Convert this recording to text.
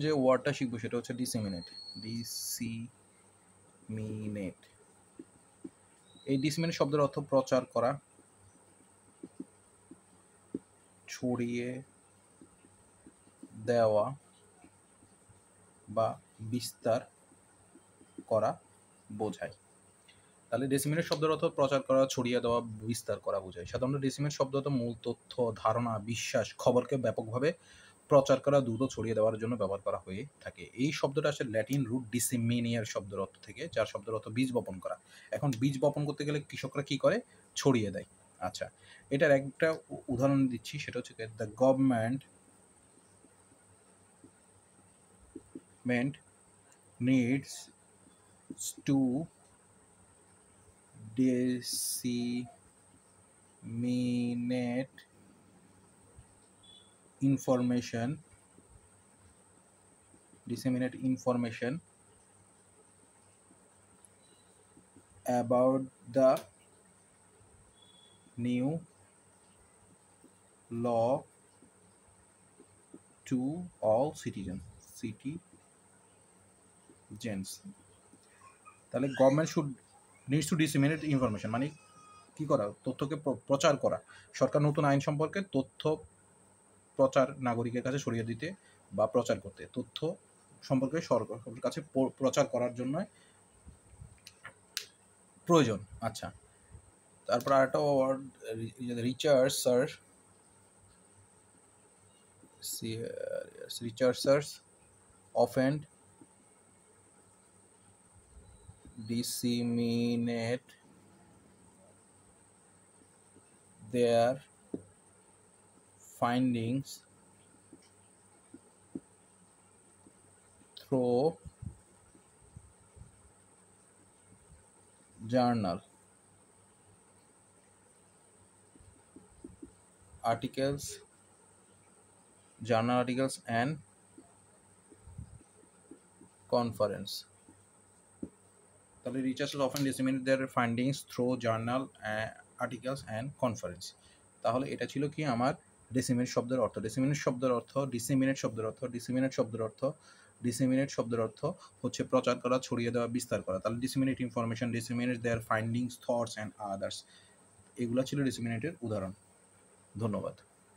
যে ওয়ার্ডটা শিখবো সেটা হচ্ছে ডিসেমিনেট। ডিসিমিনেট, এই ডিসেমিনেট শব্দের অর্থ প্রচার করা, ছড়িয়ে দেওয়া বা বিস্তার করা বোঝায়। তাহলে ডিসেমিনেট শব্দের অর্থ প্রচার করা, ছড়িয়ে দেওয়া, বিস্তার করা বোঝায়। সাধারণত ডিসেমিনেট শব্দত মূল তথ্য, ধারণা, বিশ্বাস, খবরকে ব্যাপকভাবে প্রচার করা, দ্রুত ছড়িয়ে দেওয়ার জন্য ব্যবহার করা হয়ে থাকে। এই শব্দটা আসলে ল্যাটিন রুট ডিসেমিনিয়ার শব্দের অর্থ থেকে, যার শব্দের অর্থ বীজ বপন করা। এখন বীজ বপন করতে গেলে কৃষকরা কি করে? ছড়িয়ে দেয়। আচ্ছা, এটার একটা উদাহরণ দিচ্ছি, সেটা হচ্ছে the government needs to disseminate information about the new law to all citizens. তাহলে government needs to disseminate information মানে কি করা? তথ্যকে প্রচার করা। সরকার নতুন আইন সম্পর্কে তথ্য প্রচার, নাগরিকের কাছে ছড়িয়ে দিতে বা প্রচার করতে, তথ্য সম্পর্কে সরকারের কাছে প্রচার করার জন্য প্রয়োজন। আচ্ছা, তারপর আরেকটা word, researchers often disseminate their findings through journal articles and conference. তাহলে researchers often disseminate their findings through journal, articles and conference. তাহলে এটা ছিল কি আমার ডিসেমিনেট শব্দের অর্থ। ডিসেমিনেট শব্দের অর্থ হচ্ছে প্রচার করা, ছড়িয়ে দেওয়া, বিস্তার করা। তাহলে disseminate information, disseminate their findings, thoughts and others, এগুলো ছিল ডিসেমিনেটের উদাহরণ। ধন্যবাদ।